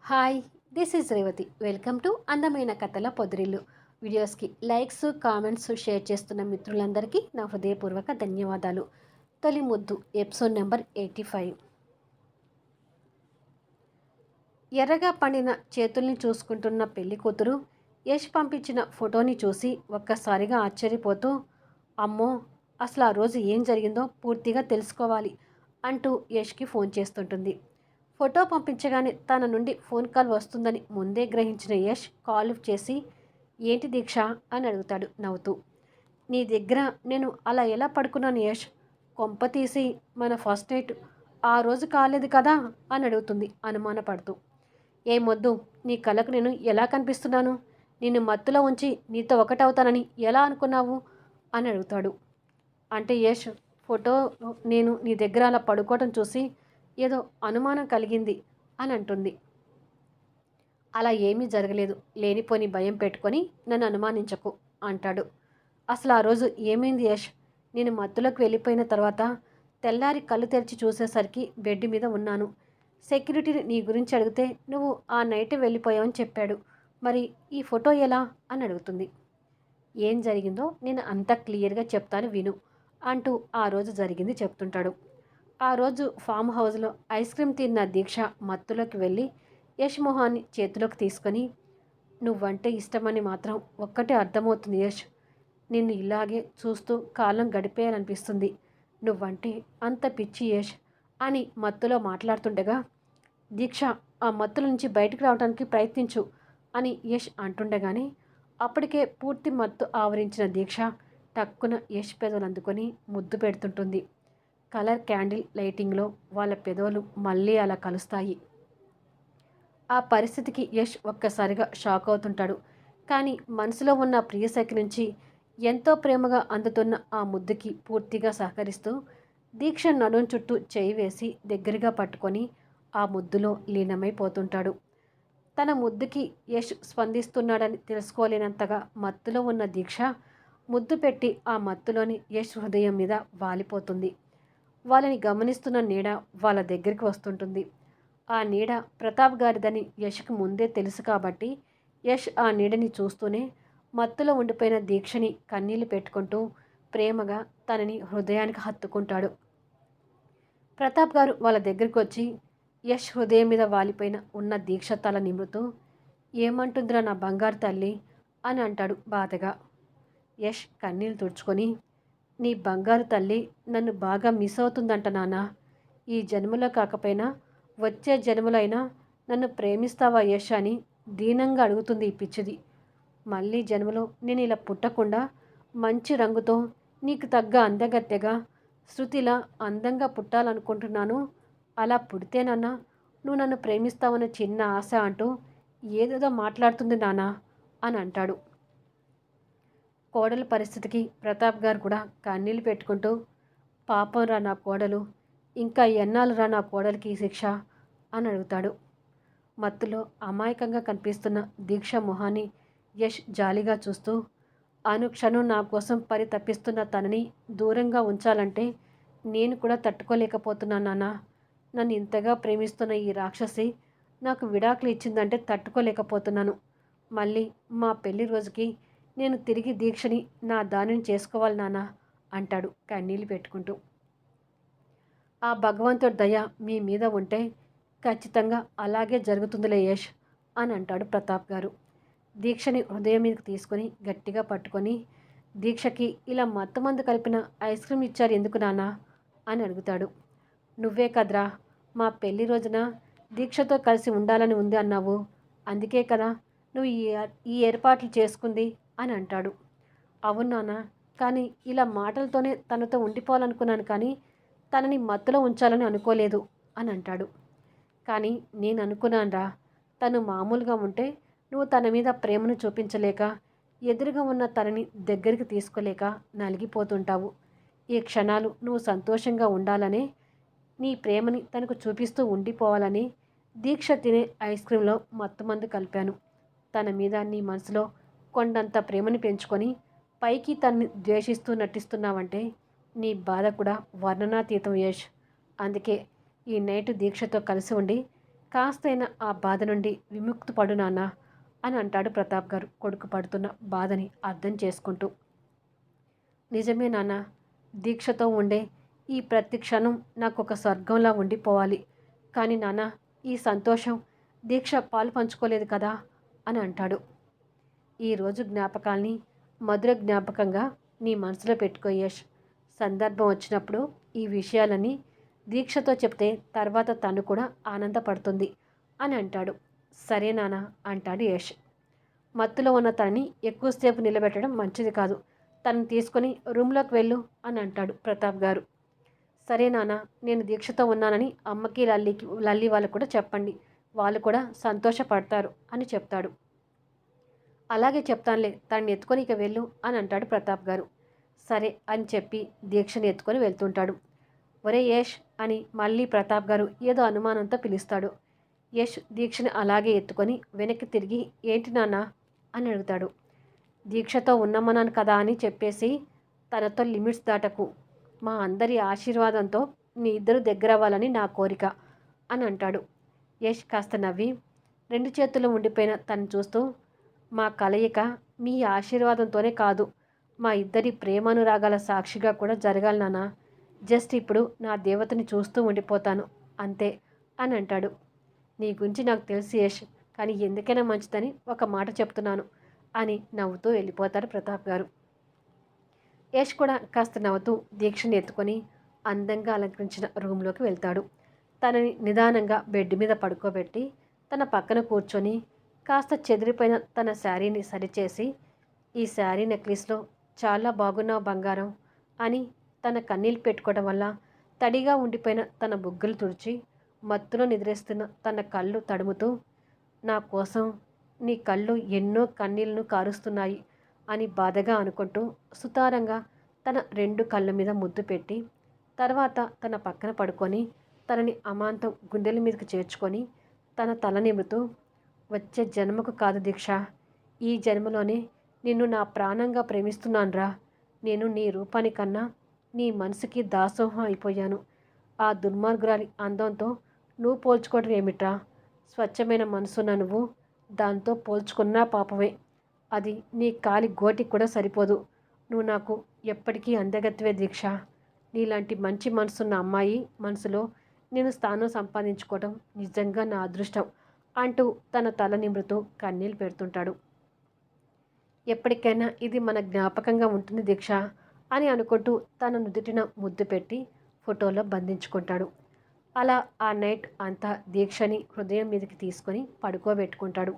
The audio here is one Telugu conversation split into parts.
Hi, this is Revathi. Welcome to అందమైన కథల పొదిరిల్లు. వీడియోస్కి లైక్స్, కామెంట్స్, షేర్ చేస్తున్న మిత్రులందరికీ నా హృదయపూర్వక ధన్యవాదాలు. తొలి ముద్దు ఎపిసోడ్ నెంబర్ 85. ఎర్రగా పండిన చేతుల్ని చూసుకుంటున్న పెళ్లి కూతురు యష్ పంపించిన ఫోటోని చూసి ఒక్కసారిగా ఆశ్చర్యపోతూ, అమ్మో, అసలు ఆ రోజు ఏం జరిగిందో పూర్తిగా తెలుసుకోవాలి అంటూ యష్కి ఫోన్ చేస్తుంటుంది. ఫోటో పంపించగానే తన నుండి ఫోన్ కాల్ వస్తుందని ముందే గ్రహించిన యష్ కాల్ లిఫ్ట్ చేసి, ఏంటి దీక్ష అని అడుగుతాడు నవ్వుతూ. నీ దగ్గర నేను అలా ఎలా పడుకున్నాను యష్? కొంప తీసి మన ఫస్ట్ నైట్ ఆ రోజు కాలేదు కదా అని అడుగుతుంది అనుమానపడుతూ. ఏమొద్దు, నీ కళ్ళకు నేను ఎలా కనిపిస్తున్నాను? నిన్ను మత్తులో ఉంచి నీతో ఒకటవుతానని ఎలా అనుకున్నావు అని అడుగుతాడు. అంటే యష్, ఫోటో నేను నీ దగ్గర అలా పడుకోవటం చూసి ఏదో అనుమానం కలిగింది అని అంటుంది. అలా ఏమీ జరగలేదు, లేనిపోని భయం పెట్టుకొని నన్ను అనుమానించకు అంటాడు. అసలు ఆ రోజు ఏమైంది యష్? నేను మత్తులోకి వెళ్ళిపోయిన తర్వాత తెల్లారి కళ్ళు తెరిచి చూసేసరికి బెడ్ మీద ఉన్నాను. సెక్యూరిటీని నీ గురించి అడిగితే నువ్వు ఆ నైట్ వెళ్ళిపోయావని చెప్పాడు. మరి ఈ ఫోటో ఎలా అని అడుగుతుంది. ఏం జరిగిందో నేను అంత క్లియర్గా చెప్తాను విను అంటూ ఆ రోజు జరిగింది చెప్తుంటాడు. ఆ రోజు ఫామ్ హౌస్లో ఐస్ క్రీమ్ తిన్న దీక్ష మత్తులోకి వెళ్ళి యష్ మొహాన్ని చేతిలోకి తీసుకొని, నువ్వంటే ఇష్టమని మాత్రం ఒక్కటే అర్థమవుతుంది యష్. నిన్ను ఇలాగే చూస్తూ కాలం గడిపేయాలనిపిస్తుంది. నువ్వంటే అంత పిచ్చి యష్ అని మత్తులో మాట్లాడుతుండగా, దీక్ష, ఆ మత్తుల నుంచి బయటకు రావడానికి ప్రయత్నించు అని యష్ అంటుండగానే అప్పటికే పూర్తి మత్తు ఆవరించిన దీక్ష టక్కున యష్ పెదవులు అందుకొని ముద్దు పెడుతుంటుంది. కలర్ క్యాండిల్ లైటింగ్లో వాళ్ళ పెదవులు మళ్ళీ అలా కలుస్తాయి. ఆ పరిస్థితికి యష్ ఒక్కసారిగా షాక్ అవుతుంటాడు. కానీ మనసులో ఉన్న ప్రియసఖి నుంచి ఎంతో ప్రేమగా అందుతున్న ఆ ముద్దుకి పూర్తిగా సహకరిస్తూ దీక్ష నడుం చుట్టూ చేయి వేసి దగ్గరగా పట్టుకొని ఆ ముద్దులో లీనమైపోతుంటాడు. తన ముద్దుకి యష్ స్పందిస్తున్నాడని తెలుసుకోలేనంతగా మత్తులో ఉన్న దీక్ష ముద్దు పెట్టి ఆ మత్తులోని యష్ హృదయం మీద వాలిపోతుంది. వాళ్ళని గమనిస్తున్న నీడ వాళ్ళ దగ్గరికి వస్తుంటుంది. ఆ నీడ ప్రతాప్ గారిదని యష్కి ముందే తెలుసు కాబట్టి యష్ ఆ నీడని చూస్తూనే మత్తులో ఉండిపోయిన దీక్షని కన్నీళ్లు పెట్టుకుంటూ ప్రేమగా తనని హృదయానికి హత్తుకుంటాడు. ప్రతాప్ గారు వాళ్ళ దగ్గరికి వచ్చి యష్ హృదయం మీద వాలిపోయిన ఉన్న దీక్ష తల నిమురుతూ, ఏమంటుందిరా నా బంగారు తల్లి అని అంటాడు బాధగా. యష్ కన్నీళ్ళు తుడుచుకొని, నీ బంగారు తల్లి నన్ను బాగా మిస్ అవుతుందంట నాన్న. ఈ జన్మలో కాకపోయినా వచ్చే జన్మలో అయినా నన్ను ప్రేమిస్తావా యష్ అని దీనంగా అడుగుతుంది ఈ పిచ్చిది. మళ్ళీ జన్మలో నేను ఇలా పుట్టకుండా మంచి రంగుతో నీకు తగ్గ అందగత్తెగా శృతిలా అందంగా పుట్టాలనుకుంటున్నాను. అలా పుడితేనన్నా నువ్వు నన్ను ప్రేమిస్తావన్న చిన్న ఆశ అంటూ ఏదేదో మాట్లాడుతుంది నాన్న అని అంటాడు. కోడల పరిస్థితికి ప్రతాప్ గారు కూడా కన్నీళ్ళు పెట్టుకుంటూ, పాపం రా నా కోడలు, ఇంకా ఎన్నాళ్ళు రా నా కోడలికి ఈ శిక్ష అని అడుగుతాడు. మత్తులో అమాయకంగా కనిపిస్తున్న దీక్ష మొహాన్ని యష్ జాలిగా చూస్తూ, అనుక్షణం నా కోసం పరితపిస్తున్న తనని దూరంగా ఉంచాలంటే నేను కూడా తట్టుకోలేకపోతున్నాను నాన్న. నన్ను ఇంతగా ప్రేమిస్తున్న ఈ రాక్షసి నాకు విడాకులు ఇచ్చిందంటే తట్టుకోలేకపోతున్నాను. మళ్ళీ మా పెళ్లి రోజుకి నేను తిరిగి దీక్షని నా దానిని చేసుకోవాలి నాన్న అంటాడు కన్నీళ్ళు పెట్టుకుంటూ. ఆ భగవంతుడి దయ మీ మీద ఉంటే ఖచ్చితంగా అలాగే జరుగుతుందిలే యష్ అని అంటాడు ప్రతాప్ గారు. దీక్షని హృదయం మీదకి తీసుకొని గట్టిగా పట్టుకొని, దీక్షకి ఇలా మత్తుమందు కలిపిన ఐస్ క్రీమ్ ఇచ్చారు ఎందుకు నాన్న అని అడుగుతాడు. నువ్వే కదరా మా పెళ్లి రోజున దీక్షతో కలిసి ఉండాలని ఉంది అన్నావు, అందుకే కదా నువ్వు ఈ ఏర్పాట్లు చేసుకుంది అని అంటాడు. అవును నాన్న, కానీ ఇలా మాటలతోనే తనతో ఉండిపోవాలనుకున్నాను, కానీ తనని మత్తులో ఉంచాలని అనుకోలేదు అని అంటాడు. కానీ నేను అనుకున్నానురా, తను మామూలుగా ఉంటే నువ్వు తన మీద ప్రేమను చూపించలేక, ఎదురుగా ఉన్న తనని దగ్గరికి తీసుకోలేక నలిగిపోతుంటావు. ఈ క్షణాలు నువ్వు సంతోషంగా ఉండాలనే నీ ప్రేమని తనకు చూపిస్తూ ఉండిపోవాలని దీక్ష తినే ఐస్ క్రీంలో మత్తుమందు కలిపాను. తన మీద నీ మనసులో కొండంత ప్రేమని పెంచుకొని పైకి తన్ని ద్వేషిస్తూ నటిస్తున్నావంటే నీ బాధ కూడా వర్ణనాతీతం యష్. అందుకే ఈ నైట్ దీక్షతో కలిసి ఉండి కాస్తైనా ఆ బాధ నుండి విముక్తి పడు నాన్న అని అంటాడు ప్రతాప్ గారు కొడుకు పడుతున్న బాధని అర్థం చేసుకుంటూ. నిజమే నాన్న, దీక్షతో ఉండే ఈ ప్రతి క్షణం నాకు ఒక స్వర్గంలా ఉండిపోవాలి. కానీ నాన్న, ఈ సంతోషం దీక్ష పాలు పంచుకోలేదు కదా అని అంటాడు. ఈరోజు జ్ఞాపకాల్ని మధుర జ్ఞాపకంగా నీ మనసులో పెట్టుకో యష్. సందర్భం వచ్చినప్పుడు ఈ విషయాలని దీక్షతో చెప్తే తర్వాత తను కూడా ఆనందపడుతుంది అని అంటాడు. సరే నాన్న అంటాడు యష్. మత్తులో ఉన్న తనని ఎక్కువసేపు నిలబెట్టడం మంచిది కాదు. తనని తీసుకొని రూమ్లోకి వెళ్ళు అని అంటాడు ప్రతాప్ గారు. సరే నాన్న, నేను దీక్షతో ఉన్నానని అమ్మకి లల్లి వాళ్ళకు కూడా చెప్పండి. వాళ్ళు కూడా సంతోషపడతారు అని చెప్తాడు. అలాగే చెప్తానులే, తనని ఎత్తుకొని ఇక వెళ్ళు అని అంటాడు ప్రతాప్ గారు. సరే అని చెప్పి దీక్షని ఎత్తుకొని వెళ్తుంటాడు. ఒరే యష్ అని మళ్ళీ ప్రతాప్ గారు ఏదో అనుమానంతో పిలుస్తాడు. యష్ దీక్షని అలాగే ఎత్తుకొని వెనక్కి తిరిగి ఏంటి నాన్న అని అడుగుతాడు. దీక్షతో ఉన్నామన్నాను కదా అని చెప్పేసి తనతో లిమిట్స్ దాటకు. మా అందరి ఆశీర్వాదంతో నీ ఇద్దరు దగ్గర అవ్వాలని నా కోరిక అని అంటాడు. యష్ కాస్త నవ్వి 2 చేతులు ఉండిపోయిన తను చూస్తూ, మా కలయిక మీ ఆశీర్వాదంతోనే కాదు, మా ఇద్దరి ప్రేమానురాగాల సాక్షిగా కూడా జరగాలి నాన్న. జస్ట్ ఇప్పుడు నా దేవతని చూస్తూ ఉండిపోతాను అంతే అని అంటాడు. నీ గురించి నాకు తెలుసు యష్, కానీ ఎందుకైనా మంచిదని ఒక మాట చెప్తున్నాను అని నవ్వుతూ వెళ్ళిపోతారు ప్రతాప్ గారు. యష్ కూడా కాస్త నవ్వుతూ దీక్షని ఎత్తుకొని అందంగా అలంకరించిన రూమ్లోకి వెళ్తాడు. తనని నిదానంగా బెడ్ మీద పడుకోబెట్టి తన పక్కన కూర్చొని కాస్త చెదిరిపోయిన తన శారీని సరిచేసి, ఈ శారీ నెక్లెస్లో చాలా బాగున్నావు బంగారం అని తన కన్నీళ్ళు పెట్టుకోవడం వల్ల తడిగా ఉండిపోయిన తన బుగ్గలు తుడిచి మత్తులో నిద్రేస్తున్న తన కళ్ళు తడుముతూ, నా కోసం నీ కళ్ళు ఎన్నో కన్నీళ్లను కారుస్తున్నాయి అని బాధగా అనుకుంటూ సుతారంగా తన 2 కళ్ళ మీద ముద్దు పెట్టి తర్వాత తన పక్కన పడుకొని తనని అమాంతం గుండెల మీదకి చేర్చుకొని తన తల నిమురుతూ, వచ్చే జన్మకు కాదు దీక్ష, ఈ జన్మలోనే నిన్ను నా ప్రాణంగా ప్రేమిస్తున్నానురా. నేను నీ రూపానికన్నా నీ మనసుకి దాసోహం అయిపోయాను. ఆ దుర్మార్గురాలి అందంతో నువ్వు పోల్చుకోవడం ఏమిట్రా? స్వచ్ఛమైన మనసున్న నువ్వు దాంతో పోల్చుకున్నా పాపమే. అది నీ కాలి గోటికి కూడా సరిపోదు. నువ్వు నాకు ఎప్పటికీ అందగత్వే దీక్ష. నీలాంటి మంచి మనసున్న అమ్మాయి మనసులో నేను స్థానం సంపాదించుకోవడం నిజంగా నా అదృష్టం అంటూ తన తల నిమురుతూ కన్నీళ్ళు పెడుతుంటాడు. ఎప్పటికైనా ఇది మన జ్ఞాపకంగా ఉంటుంది దీక్ష అని అనుకుంటూ తన నుదుటిన ముద్దు పెట్టి ఫోటోలో బంధించుకుంటాడు. అలా ఆ నైట్ అంతా దీక్షని హృదయం మీదకి తీసుకొని పడుకోబెట్టుకుంటాడు.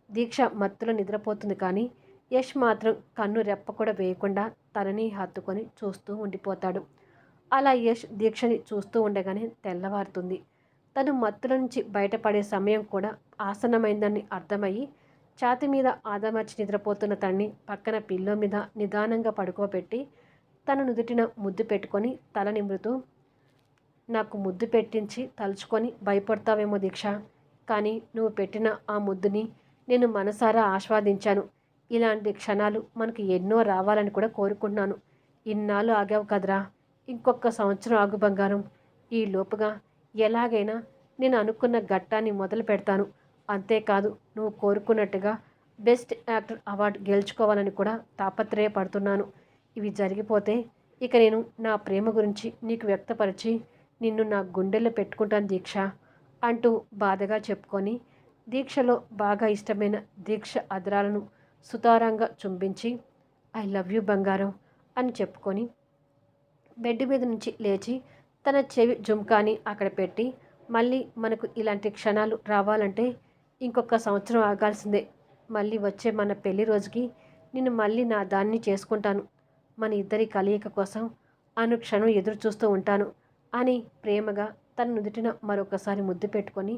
దీక్ష మత్తులో నిద్రపోతుంది కానీ యష్ మాత్రం కన్ను రెప్ప కూడా వేయకుండా తనని హత్తుకొని చూస్తూ ఉండిపోతాడు. అలా యష్ దీక్షని చూస్తూ ఉండగానే తెల్లవారుతుంది. తను మత్తుల నుంచి బయటపడే సమయం కూడా ఆసన్నమైందని అర్థమయ్యి ఛాతి మీద ఆదమర్చి నిద్రపోతున్న తన్ని పక్కన పిల్లో మీద నిదానంగా పడుకోబెట్టి తన నుదుటిన ముద్దు పెట్టుకొని తల నిమురుతూ, నాకు ముద్దు పెట్టించి తలుచుకొని భయపడతావేమో దీక్ష, కానీ నువ్వు పెట్టిన ఆ ముద్దుని నేను మనసారా ఆస్వాదించాను. ఇలాంటి క్షణాలు మనకు ఎన్నో రావాలని కూడా కోరుకుంటున్నాను. ఇన్నాళ్ళు ఆగావు కదరా, ఇంకొక సంవత్సరం ఆగు బంగారం. ఈ లోపుగా ఎలాగైనా నేను అనుకున్న ఘట్టాన్ని మొదలు పెడతాను. అంతేకాదు, నువ్వు కోరుకున్నట్టుగా బెస్ట్ యాక్టర్ అవార్డు గెలుచుకోవాలని కూడా తాపత్రయపడుతున్నాను. ఇవి జరిగిపోతే ఇక నేను నా ప్రేమ గురించి నీకు వ్యక్తపరిచి నిన్ను నా గుండెల్లో పెట్టుకుంటాను దీక్ష అంటూ బాధగా చెప్పుకొని దీక్షలో బాగా ఇష్టమైన దీక్ష అదరాలను సుతారంగా చుంబించి ఐ లవ్ యూ బంగారం అని చెప్పుకొని బెడ్ మీద నుంచి లేచి తన చెవి జుంకాని అక్కడ పెట్టి, మళ్ళీ మనకు ఇలాంటి క్షణాలు రావాలంటే ఇంకొక సంవత్సరం ఆగాల్సిందే. మళ్ళీ వచ్చే మన పెళ్లి రోజుకి నిన్ను మళ్ళీ నా దాన్ని చేసుకుంటాను. మన ఇద్దరి కలయిక కోసం అనుక్షణం ఎదురు చూస్తూ ఉంటాను అని ప్రేమగా తన నుదుటిన మరొకసారి ముద్దు పెట్టుకొని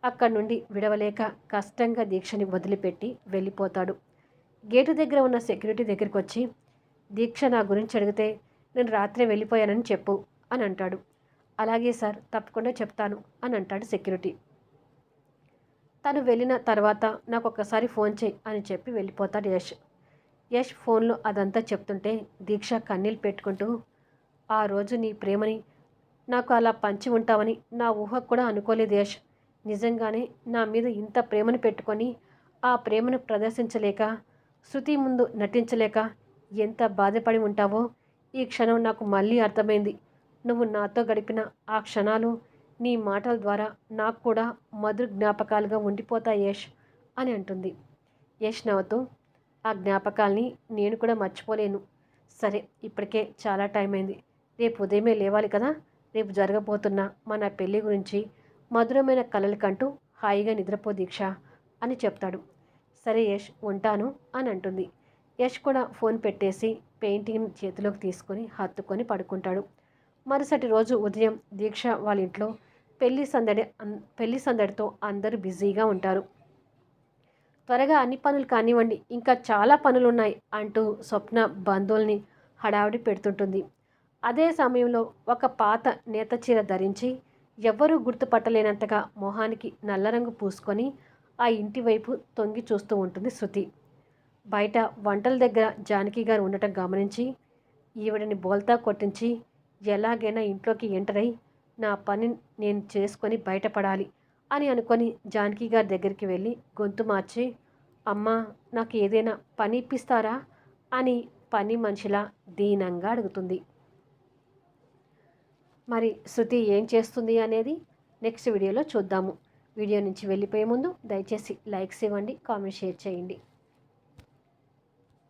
అక్కడి నుండి విడవలేక కష్టంగా దీక్షని వదిలిపెట్టి వెళ్ళిపోతాడు. గేటు దగ్గర ఉన్న సెక్యూరిటీ దగ్గరికి వచ్చి, దీక్ష నా గురించి అడిగితే నేను రాత్రే వెళ్ళిపోయానని చెప్పు అని అంటాడు. అలాగే సార్, తప్పకుండా చెప్తాను అని అంటాడు సెక్యూరిటీ. తను వెళ్ళిన తర్వాత నాకు ఒక్కసారి ఫోన్ చేయి అని చెప్పి వెళ్ళిపోతాడు యష్. యష్ ఫోన్లో అదంతా చెప్తుంటే దీక్ష కన్నీళ్ళు పెట్టుకుంటూ, ఆ రోజు నీ ప్రేమని నాకు అలా పంచి ఉంటావని నా ఊహకు కూడా అనుకోలేదు యష్. నిజంగానే నా మీద ఇంత ప్రేమను పెట్టుకొని ఆ ప్రేమను ప్రదర్శించలేక శృతి ముందు నటించలేక ఎంత బాధపడి ఉంటావో ఈ క్షణం నాకు మళ్ళీ అర్థమైంది. నువ్వు నాతో గడిపిన ఆ క్షణాలు నీ మాటల ద్వారా నాకు కూడా మధుర జ్ఞాపకాలుగా ఉండిపోతాయి యష్ అని అంటుంది. యష్ నవ్వుతూ, ఆ జ్ఞాపకాల్ని నేను కూడా మర్చిపోలేను. సరే, ఇప్పటికే చాలా టైం అయింది. రేపు ఉదయమే లేవాలి కదా. రేపు జరగబోతున్న మన పెళ్లి గురించి మధురమైన కలలు కంటూ హాయిగా నిద్రపో దీక్ష అని చెప్తాడు. సరే యష్, ఉంటాను అని అంటుంది. యష్ కూడా ఫోన్ పెట్టేసి పెయింటింగ్ చేతిలోకి తీసుకొని హత్తుకొని పడుకుంటాడు. మరుసటి రోజు ఉదయం దీక్ష వాళ్ళ ఇంట్లో పెళ్లి సందడితో అందరూ బిజీగా ఉంటారు. త్వరగా అన్ని పనులు కానివ్వండి, ఇంకా చాలా పనులున్నాయి అంటూ స్వప్న బంధువుల్ని హడావిడి పెడుతుంటుంది. అదే సమయంలో ఒక పాత నేత చీర ధరించి ఎవ్వరూ గుర్తుపట్టలేనంతగా మొహానికి నల్ల రంగు పూసుకొని ఆ ఇంటి వైపు తొంగి చూస్తూ ఉంటుంది శృతి. బయట వంటల దగ్గర జానకి గారు ఉండటం గమనించి ఈవిడని బోల్తా కొట్టించి ఎలాగైనా ఇంట్లోకి ఎంటర్ అయి నా పని నేను చేసుకొని బయటపడాలి అని అనుకొని జానకి గారి దగ్గరికి వెళ్ళి గొంతు మార్చి, అమ్మా, నాకు ఏదైనా పని ఇప్పిస్తారా అని పని మనిషిలా దీనంగా అడుగుతుంది. మరి శృతి ఏం చేస్తుంది అనేది నెక్స్ట్ వీడియోలో చూద్దాము. వీడియో నుంచి వెళ్ళిపోయే ముందు దయచేసి లైక్స్ ఇవ్వండి, కామెంట్ షేర్ చేయండి.